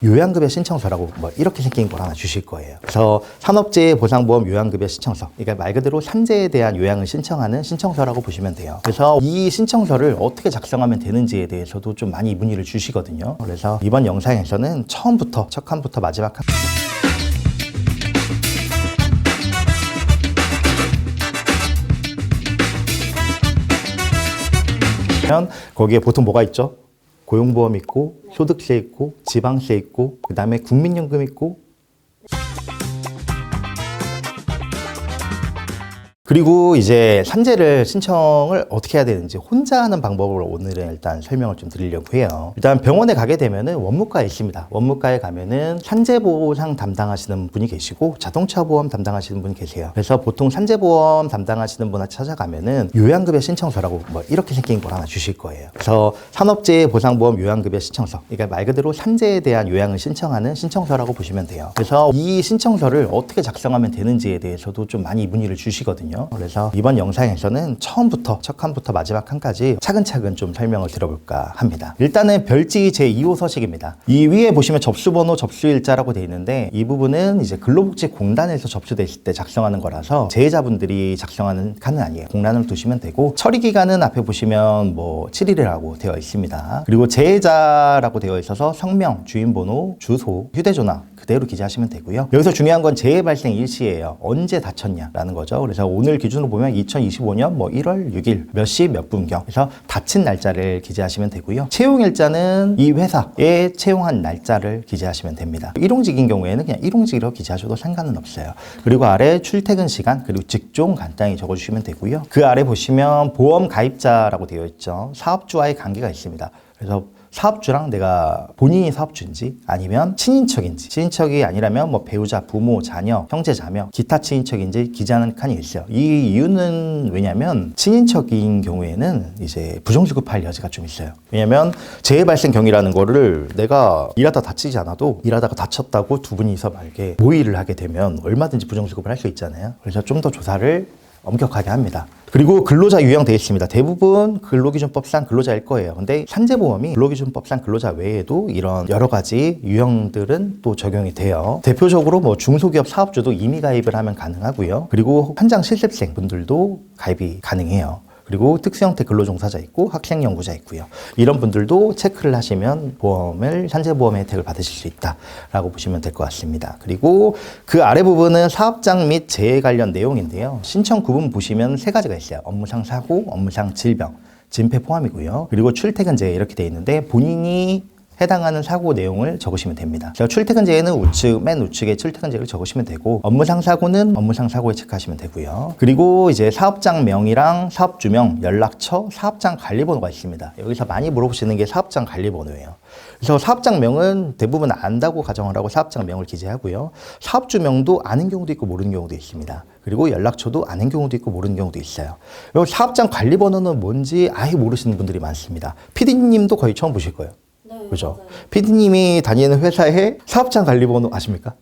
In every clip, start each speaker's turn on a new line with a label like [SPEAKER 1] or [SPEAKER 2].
[SPEAKER 1] 요양급여 신청서라고 뭐 이렇게 생긴 걸 하나 주실 거예요. 그래서 산업재해보상보험 요양급여 신청서, 그러니까 말 그대로 산재에 대한 요양을 신청하는 신청서라고 보시면 돼요. 그래서 이 신청서를 어떻게 작성하면 되는지에 대해서도 좀 많이 문의를 주시거든요. 그래서 이번 영상에서는 처음부터 첫 칸부터 마지막 칸 거기에 보통 뭐가 있죠? 고용보험 있고, 소득세 있고, 지방세 있고, 그 다음에 국민연금 있고, 그리고 이제 산재를 신청을 어떻게 해야 되는지 혼자 하는 방법을 오늘은 일단 설명을 좀 드리려고 해요. 일단 병원에 가게 되면은 원무과에 있습니다. 원무과에 가면은 산재보상 담당하시는 분이 계시고 자동차 보험 담당하시는 분이 계세요. 그래서 보통 산재보험 담당하시는 분한테 찾아가면은 요양급여 신청서라고 뭐 이렇게 생긴 걸 하나 주실 거예요. 그래서 산업재해보상보험 요양급여 신청서, 그러니까 말 그대로 산재에 대한 요양을 신청하는 신청서라고 보시면 돼요. 그래서 이 신청서를 어떻게 작성하면 되는지에 대해서도 좀 많이 문의를 주시거든요. 그래서 이번 영상에서는 처음부터 첫 칸부터 마지막 칸까지 차근차근 좀 설명을 드려볼까 합니다. 일단은 별지 제2호 서식입니다. 이 위에 보시면 접수번호, 접수일자라고 되어 있는데 이 부분은 이제 근로복지공단에서 접수됐을 때 작성하는 거라서 재해자분들이 작성하는 칸은 아니에요. 공란을 두시면 되고, 처리기간은 앞에 보시면 뭐 7일이라고 되어 있습니다. 그리고 재해자라고 되어 있어서 성명, 주인번호, 주소, 휴대전화 그대로 기재하시면 되고요. 여기서 중요한 건 재해 발생 일시예요. 언제 다쳤냐라는 거죠. 그래서 오늘 기준으로 보면 2025년 뭐 1월 6일 몇 시 몇 분경, 그래서 다친 날짜를 기재하시면 되고요. 채용일자는 이 회사에 채용한 날짜를 기재하시면 됩니다. 일용직인 경우에는 그냥 일용직으로 기재하셔도 상관은 없어요. 그리고 아래 출퇴근 시간, 그리고 직종 간단히 적어주시면 되고요. 그 아래 보시면 보험 가입자라고 되어 있죠. 사업주와의 관계가 있습니다. 그래서 사업주랑 내가 본인이 사업주인지 아니면 친인척인지, 친인척이 아니라면 뭐 배우자, 부모, 자녀, 형제, 자매, 기타 친인척인지 기재하는 칸이 있어요. 이 이유는 왜냐면 친인척인 경우에는 이제 부정지급할 여지가 좀 있어요. 왜냐면 재해 발생 경위라는 거를 내가 일하다 다치지 않아도 일하다가 다쳤다고 두 분이서 만약에 모의를 하게 되면 얼마든지 부정지급을 할 수 있잖아요. 그래서 좀 더 조사를 엄격하게 합니다. 그리고 근로자 유형되어 있습니다. 대부분 근로기준법상 근로자일 거예요. 근데 산재보험이 근로기준법상 근로자 외에도 이런 여러 가지 유형들은 또 적용이 돼요. 대표적으로 뭐 중소기업 사업주도 임의 가입을 하면 가능하고요. 그리고 현장 실습생 분들도 가입이 가능해요. 그리고 특수형태 근로종사자 있고 학생 연구자 있고요. 이런 분들도 체크를 하시면 산재보험의 혜택을 받으실 수 있다라고 보시면 될 것 같습니다. 그리고 그 아래 부분은 사업장 및 재해 관련 내용인데요. 신청 구분 보시면 세 가지가 있어요. 업무상 사고, 업무상 질병, 진폐 포함이고요. 그리고 출퇴근 재해 이렇게 돼 있는데 본인이 해당하는 사고 내용을 적으시면 됩니다. 출퇴근재해는 맨 우측에 출퇴근재해를 적으시면 되고, 업무상 사고는 업무상 사고에 체크하시면 되고요. 그리고 이제 사업장명이랑 사업주명, 연락처, 사업장 관리번호가 있습니다. 여기서 많이 물어보시는 게 사업장 관리번호예요. 그래서 사업장명은 대부분 안다고 가정을 하고 사업장명을 기재하고요. 사업주명도 아는 경우도 있고 모르는 경우도 있습니다. 그리고 연락처도 아는 경우도 있고 모르는 경우도 있어요. 그리고 사업장 관리번호는 뭔지 아예 모르시는 분들이 많습니다. PD님도 거의 처음 보실 거예요. 그죠? PD님이 다니는 회사의 사업장 관리번호 아십니까?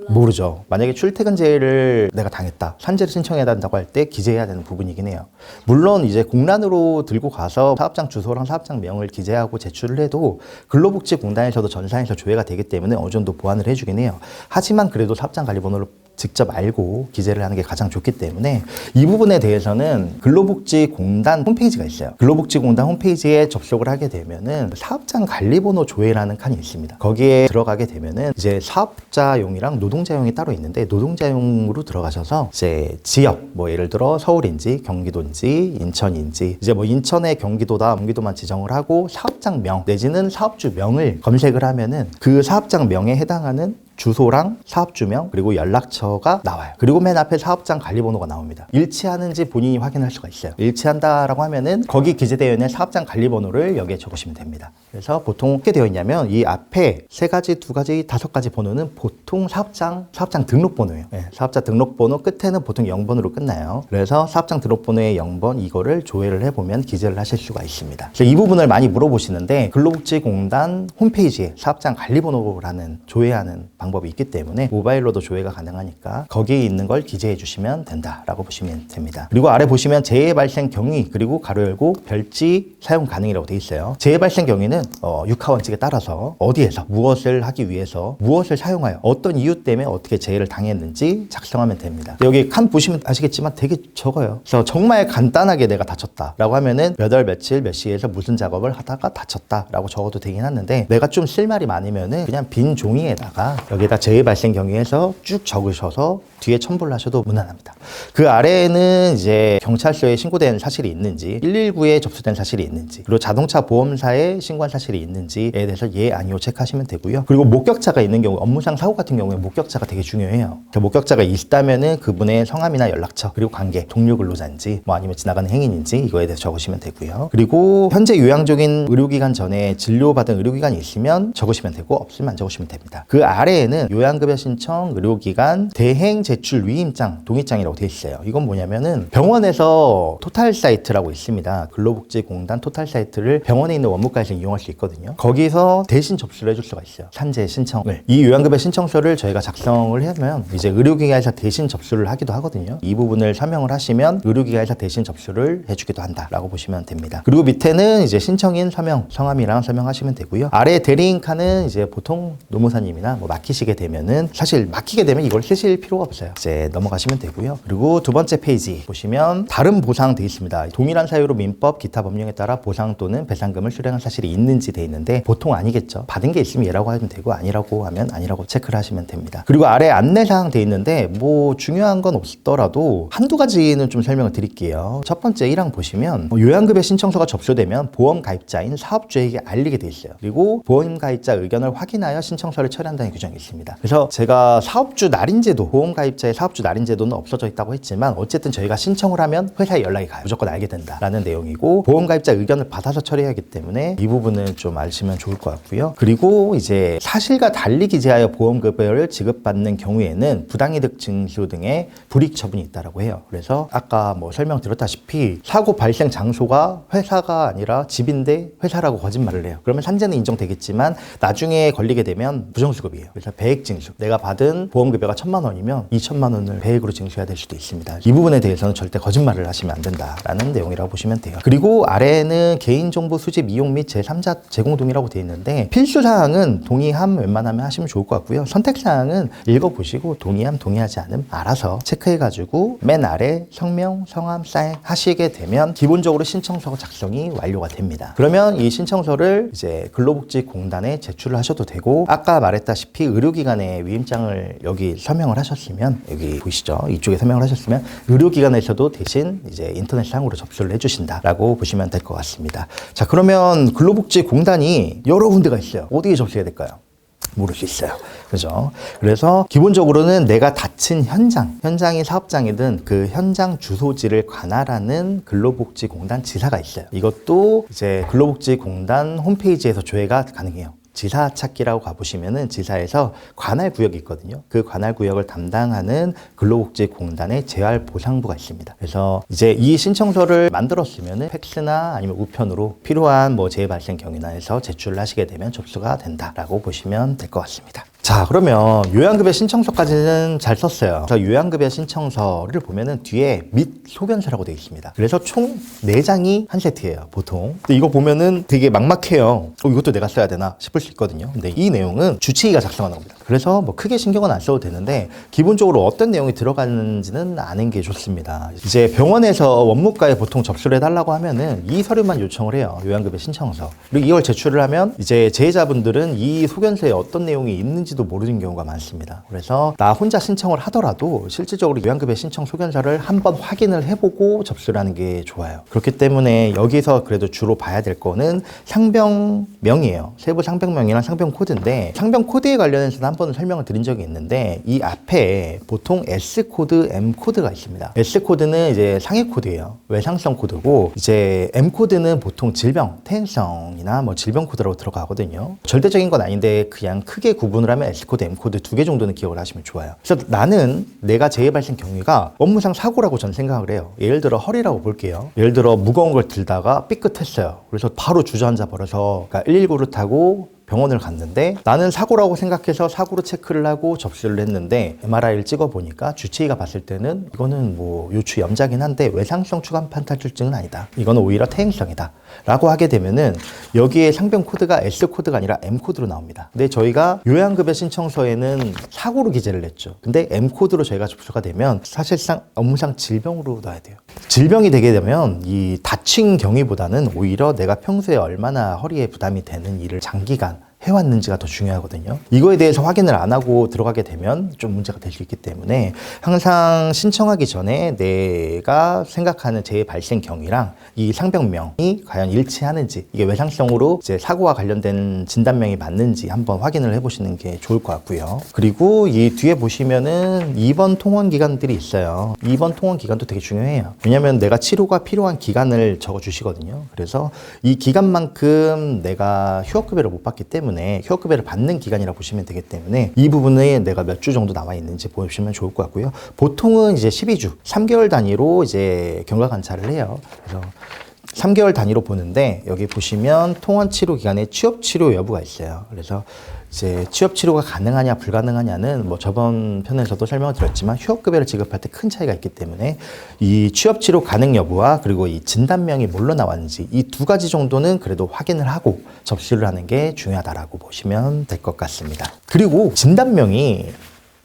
[SPEAKER 1] 모르죠. 만약에 출퇴근재해를 내가 당했다, 산재를 신청해야 한다고 할 때 기재해야 되는 부분이긴 해요. 물론 이제 공란으로 들고 가서 사업장 주소랑 사업장 명을 기재하고 제출을 해도 근로복지공단에서도 전산에서 조회가 되기 때문에 어느 정도 보완을 해주긴 해요. 하지만 그래도 사업장 관리번호를 직접 알고 기재를 하는 게 가장 좋기 때문에 이 부분에 대해서는 근로복지공단 홈페이지가 있어요. 근로복지공단 홈페이지에 접속을 하게 되면은 사업장 관리번호 조회라는 칸이 있습니다. 거기에 들어가게 되면은 이제 사업자용이랑 노동자용이 따로 있는데, 노동자용으로 들어가셔서 이제 지역, 뭐 예를 들어 서울인지 경기도인지 인천인지, 이제 뭐 인천의 경기도다, 경기도만 지정을 하고 사업장명 내지는 사업주명을 검색을 하면은 그 사업장명에 해당하는 주소랑 사업주명 그리고 연락처가 나와요. 그리고 맨 앞에 사업장 관리번호가 나옵니다. 일치하는지 본인이 확인할 수가 있어요. 일치한다라고 하면은 거기 기재되어 있는 사업장 관리번호를 여기에 적으시면 됩니다. 그래서 보통 어떻게 되어 있냐면 이 앞에 세 가지, 두 가지, 다섯 가지 번호는 보통 사업장 등록번호예요. 네, 사업자 등록번호 끝에는 보통 0번으로 끝나요. 그래서 사업장 등록번호의 0번 이거를 조회를 해보면 기재를 하실 수가 있습니다. 그래서 이 부분을 많이 물어보시는데 근로복지공단 홈페이지에 사업장 관리번호라는 조회하는 방법 방법이 있기 때문에 모바일로도 조회가 가능하니까 거기에 있는 걸 기재해 주시면 된다라고 보시면 됩니다. 그리고 아래 보시면 재해 발생 경위 그리고 가로 열고 별지 사용 가능이라고 되어 있어요. 재해 발생 경위는 육하 원칙에 따라서 어디에서 무엇을 하기 위해서 무엇을 사용하여 어떤 이유 때문에 어떻게 재해를 당했는지 작성하면 됩니다. 여기 칸 보시면 아시겠지만 되게 적어요. 그래서 정말 간단하게 내가 다쳤다라고 하면은 몇 월 며칠 몇 시에서 무슨 작업을 하다가 다쳤다라고 적어도 되긴 하는데 내가 좀 쓸 말이 많으면은 그냥 빈 종이에다가 여기다 재해 발생 경위에서 쭉 적으셔서 뒤에 첨부를 하셔도 무난합니다. 그 아래에는 이제 경찰서에 신고된 사실이 있는지 119에 접수된 사실이 있는지 그리고 자동차 보험사에 신고한 사실이 있는지에 대해서 예 아니요 체크하시면 되고요. 그리고 목격자가 있는 경우 업무상 사고 같은 경우에 목격자가 되게 중요해요. 목격자가 있다면은 그분의 성함이나 연락처 그리고 관계 동료 근로자인지 뭐 아니면 지나가는 행인인지 이거에 대해서 적으시면 되고요. 그리고 현재 요양 중인 의료기관 전에 진료받은 의료기관이 있으면 적으시면 되고 없으면 안 적으시면 됩니다. 그 아래에는 요양급여 신청 의료기관 대행 제출 위임장 동의장이라고 되어 있어요. 이건 뭐냐면은 병원에서 토탈 사이트라고 있습니다. 근로복지공단 토탈 사이트를 병원에 있는 원무과에서 이용할 수 있거든요. 거기서 대신 접수를 해줄 수가 있어요. 산재 신청을. 이 요양급여 신청서를 저희가 작성을 하면 이제 의료기관에서 대신 접수를 하기도 하거든요. 이 부분을 설명을 하시면 의료기관에서 대신 접수를 해주기도 한다라고 보시면 됩니다. 그리고 밑에는 이제 신청인 서명, 성함이랑 설명하시면 되고요. 아래 대리인 칸은 이제 보통 노무사님이나 뭐 맡기시게 되면은 사실 맡기게 되면 이걸 쓰실 필요가 없어요. 이제 넘어가시면 되고요. 그리고 두 번째 페이지 보시면 다른 보상 되어 있습니다. 동일한 사유로 민법, 기타 법령에 따라 보상 또는 배상금을 수령한 사실이 있는지 되어 있는데 보통 아니겠죠. 받은 게 있으면 예라고 하면 되고 아니라고 하면 아니라고 체크를 하시면 됩니다. 그리고 아래 안내사항 되어 있는데 뭐 중요한 건 없더라도 한두 가지는 좀 설명을 드릴게요. 첫 번째 1항 보시면 요양급여 신청서가 접수되면 보험 가입자인 사업주에게 알리게 되어 있어요. 그리고 보험 가입자 의견을 확인하여 신청서를 처리한다는 규정이 있습니다. 그래서 제가 사업주 날인제도 보험 가입자의 사업주 날인제도는 없어져 있다고 했지만 어쨌든 저희가 신청을 하면 회사에 연락이 가요. 무조건 알게 된다라는 내용이고 보험 가입자 의견을 받아서 처리하기 때문에 이 부분은 좀 아시면 좋을 것 같고요. 그리고 이제 사실과 달리 기재하여 보험급여를 지급받는 경우에는 부당이득 징수 등의 불이익 처분이 있다라고 해요. 그래서 아까 뭐 설명드렸다시피 사고 발생 장소가 회사가 아니라 집인데 회사라고 거짓말을 해요. 그러면 산재는 인정되겠지만 나중에 걸리게 되면 부정수급이에요. 그래서 배액 징수. 내가 받은 보험급여가 1,000만 원이면 2,000만 원을 배액으로 징수해야 될 수도 있습니다. 이 부분에 대해서는 절대 거짓말을 하시면 안 된다라는 내용이라고 보시면 돼요. 그리고 아래에는 개인정보 수집 이용 및 제3자 제공 동의라고 되어 있는데 필수사항은 동의함 웬만하면 하시면 좋을 것 같고요. 선택사항은 읽어보시고 동의함 동의하지 않음 알아서 체크해가지고 맨 아래 성명, 성함, 사인 하시게 되면 기본적으로 신청서가 작성이 완료가 됩니다. 그러면 이 신청서를 이제 근로복지공단에 제출을 하셔도 되고 아까 말했다시피 의료기관에 위임장을 여기 서명을 하셨으면 여기 보이시죠? 이쪽에 서명을 하셨으면 의료기관에서도 대신 이제 인터넷상으로 접수를 해주신다라고 보시면 될 것 같습니다. 자, 그러면 근로복지공단이 여러 군데가 있어요. 어디에 접수해야 될까요? 모를 수 있어요. 그죠? 그래서 기본적으로는 내가 다친 현장이 사업장이든 그 현장 주소지를 관할하는 근로복지공단 지사가 있어요. 이것도 이제 근로복지공단 홈페이지에서 조회가 가능해요. 지사 찾기라고 가보시면은 지사에서 관할 구역이 있거든요. 그 관할 구역을 담당하는 근로복지공단의 재활보상부가 있습니다. 그래서 이제 이 신청서를 만들었으면은 팩스나 아니면 우편으로 필요한 뭐 재해 발생 경위나 해서 제출을 하시게 되면 접수가 된다라고 보시면 될 것 같습니다. 자, 그러면 요양급여 신청서까지는 잘 썼어요. 그래서 요양급여 신청서를 보면은 뒤에 및 소견서라고 되어 있습니다. 그래서 총 4장이 한 세트예요, 보통. 근데 이거 보면은 되게 막막해요. 이것도 내가 써야 되나 싶을 수 있거든요. 근데 이 내용은 주치의가 작성하는 겁니다. 그래서 뭐 크게 신경은 안 써도 되는데 기본적으로 어떤 내용이 들어가는지는 아는 게 좋습니다. 이제 병원에서 원무과에 보통 접수를 해달라고 하면은 이 서류만 요청을 해요. 요양급여 신청서. 그리고 이걸 제출을 하면 이제 재해자분들은 이 소견서에 어떤 내용이 있는지도 모르는 경우가 많습니다. 그래서 나 혼자 신청을 하더라도 실질적으로 요양급여 신청 소견서를 한번 확인을 해보고 접수를 하는 게 좋아요. 그렇기 때문에 여기서 그래도 주로 봐야 될 거는 상병명이에요. 세부 상병명이랑 상병 코드인데 상병 코드에 관련해서는 한 번 설명을 드린 적이 있는데 이 앞에 보통 S 코드, M 코드가 있습니다. S 코드는 이제 상해 코드예요. 외상성 코드고 이제 M 코드는 보통 질병, 퇴행성이나 뭐 질병 코드라고 들어가거든요. 절대적인 건 아닌데 그냥 크게 구분을 하면 S 코드, M 코드 2개 정도는 기억을 하시면 좋아요. 그래서 나는 내가 재해 발생 경위가 업무상 사고라고 저는 생각을 해요. 예를 들어 허리라고 볼게요. 예를 들어 무거운 걸 들다가 삐끗했어요. 그래서 바로 주저앉아 버려서 그러니까 119를 타고 병원을 갔는데 나는 사고라고 생각해서 사고로 체크를 하고 접수를 했는데 MRI를 찍어보니까 주치의가 봤을 때는 이거는 뭐 요추 염자긴 한데 외상성 추간판 탈출증은 아니다. 이거는 오히려 퇴행성이다. 라고 하게 되면은 여기에 상병 코드가 S 코드가 아니라 M 코드로 나옵니다. 근데 저희가 요양급여 신청서에는 사고로 기재를 했죠. 근데 M 코드로 저희가 접수가 되면 사실상 업무상 질병으로 넣어야 돼요. 질병이 되게 되면 이 다친 경위보다는 오히려 내가 평소에 얼마나 허리에 부담이 되는 일을 장기간 해왔는지가 더 중요하거든요. 이거에 대해서 확인을 안 하고 들어가게 되면 좀 문제가 될 수 있기 때문에 항상 신청하기 전에 내가 생각하는 제 발생 경위랑 이 상병명이 과연 일치하는지, 이게 외상성으로 이제 사고와 관련된 진단명이 맞는지 한번 확인을 해보시는 게 좋을 것 같고요. 그리고 이 뒤에 보시면은 입원 통원 기간들이 있어요. 입원 통원 기간도 되게 중요해요. 왜냐면 내가 치료가 필요한 기간을 적어주시거든요. 그래서 이 기간만큼 내가 휴업급여를 못 받기 때문에 휴업급여를 받는 기간이라 보시면 되기 때문에 이 부분에 내가 몇 주 정도 남아 있는지 보시면 좋을 것 같고요. 보통은 이제 12주, 3개월 단위로 이제 경과 관찰을 해요. 그래서 3개월 단위로 보는데 여기 보시면 통원 치료 기간에 취업 치료 여부가 있어요. 그래서 이제 취업 치료가 가능하냐 불가능하냐는 뭐 저번 편에서도 설명을 드렸지만 휴업급여를 지급할 때 큰 차이가 있기 때문에 이 취업 치료 가능 여부와 그리고 이 진단명이 뭘로 나왔는지 이 두 가지 정도는 그래도 확인을 하고 접수를 하는 게 중요하다라고 보시면 될 것 같습니다. 그리고 진단명이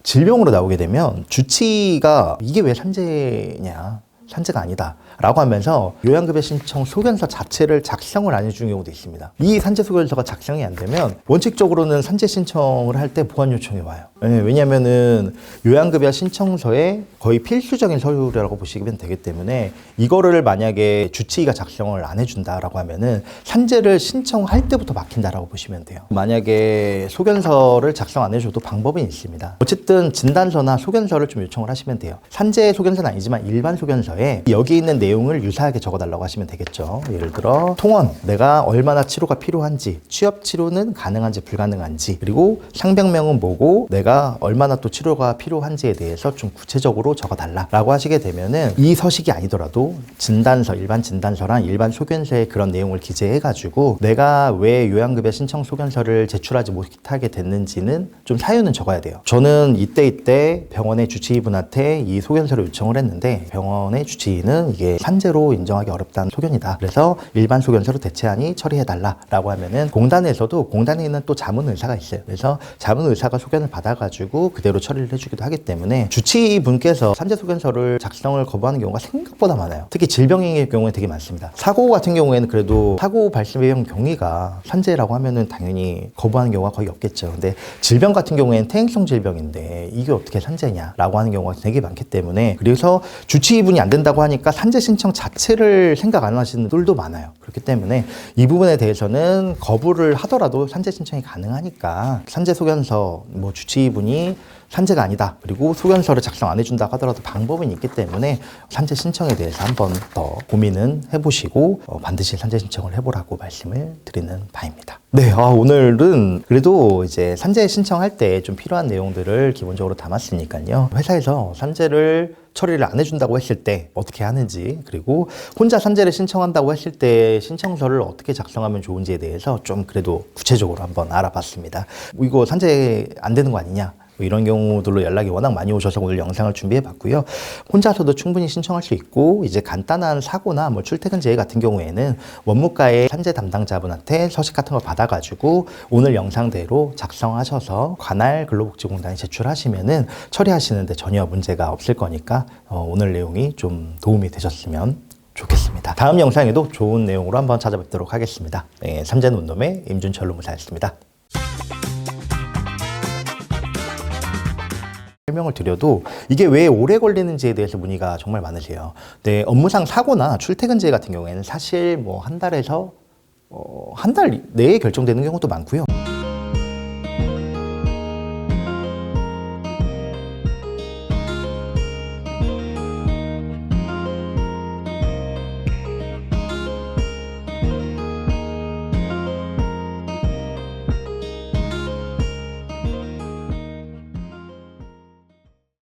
[SPEAKER 1] 질병으로 나오게 되면 주치의가 이게 왜 산재냐, 산재가 아니다 라고 하면서 요양급여 신청 소견서 자체를 작성을 안 해주는 경우도 있습니다. 이 산재 소견서가 작성이 안 되면 원칙적으로는 산재 신청을 할 때 보완 요청이 와요. 왜냐면은 요양급여 신청서에 거의 필수적인 서류라고 보시면 되기 때문에 이거를 만약에 주치의가 작성을 안 해준다라고 하면은 산재를 신청할 때부터 막힌다라고 보시면 돼요. 만약에 소견서를 작성 안 해줘도 방법은 있습니다. 어쨌든 진단서나 소견서를 좀 요청을 하시면 돼요. 산재 소견서는 아니지만 일반 소견서에 여기 있는 내용을 유사하게 적어달라고 하시면 되겠죠. 예를 들어 통원, 내가 얼마나 치료가 필요한지, 취업 치료는 가능한지 불가능한지, 그리고 상병명은 뭐고 내가 얼마나 또 치료가 필요한지에 대해서 좀 구체적으로 적어달라라고 하시게 되면은 이 서식이 아니더라도 진단서, 일반 진단서랑 일반 소견서에 그런 내용을 기재해가지고 내가 왜 요양급여 신청 소견서를 제출하지 못하게 됐는지는 좀 사유는 적어야 돼요. 저는 이때 병원의 주치의분한테 이 소견서를 요청을 했는데 병원의 주치의는 이게 산재로 인정하기 어렵다는 소견이다. 그래서 일반 소견서로 대체하니 처리해달라라고 하면은 공단에서도 공단에 있는 또 자문의사가 있어요. 그래서 자문의사가 소견을 받아가지고 그대로 처리를 해주기도 하기 때문에 주치의분께서 산재 소견서를 작성을 거부하는 경우가 생각보다 많아요. 특히 질병의 경우에 되게 많습니다. 사고 같은 경우에는 그래도 사고 발생의 경위가 산재라고 하면은 당연히 거부하는 경우가 거의 없겠죠. 근데 질병 같은 경우에는 퇴행성 질병인데 이게 어떻게 산재냐라고 하는 경우가 되게 많기 때문에 그래서 주치의분이 안 된다고 하니까 산재 신청 자체를 생각 안 하시는 분들도 많아요. 그렇기 때문에 이 부분에 대해서는 거부를 하더라도 산재 신청이 가능하니까 산재 소견서 뭐 주치의분이 산재가 아니다. 그리고 소견서를 작성 안 해준다고 하더라도 방법은 있기 때문에 산재 신청에 대해서 한번 더 고민은 해보시고 반드시 산재 신청을 해보라고 말씀을 드리는 바입니다. 네, 오늘은 그래도 이제 산재 신청할 때 좀 필요한 내용들을 기본적으로 담았으니까요. 회사에서 산재를 처리를 안 해준다고 했을 때 어떻게 하는지, 그리고 혼자 산재를 신청한다고 했을 때 신청서를 어떻게 작성하면 좋은지에 대해서 좀 그래도 구체적으로 한번 알아봤습니다. 이거 산재 안 되는 거 아니냐? 이런 경우들로 연락이 워낙 많이 오셔서 오늘 영상을 준비해 봤고요. 혼자서도 충분히 신청할 수 있고 이제 간단한 사고나 뭐 출퇴근 재해 같은 경우에는 원무과의 산재 담당자분한테 서식 같은 걸 받아가지고 오늘 영상대로 작성하셔서 관할 근로복지공단에 제출하시면은 처리하시는데 전혀 문제가 없을 거니까 오늘 내용이 좀 도움이 되셨으면 좋겠습니다. 다음 영상에도 좋은 내용으로 한번 찾아뵙도록 하겠습니다. 네, 삼재논놈의 임준철 노무사였습니다. 설명을 드려도 이게 왜 오래 걸리는지에 대해서 문의가 정말 많으세요. 네, 업무상 사고나 출퇴근제 같은 경우에는 사실 뭐 한 달에서 한 달 내에 결정되는 경우도 많고요.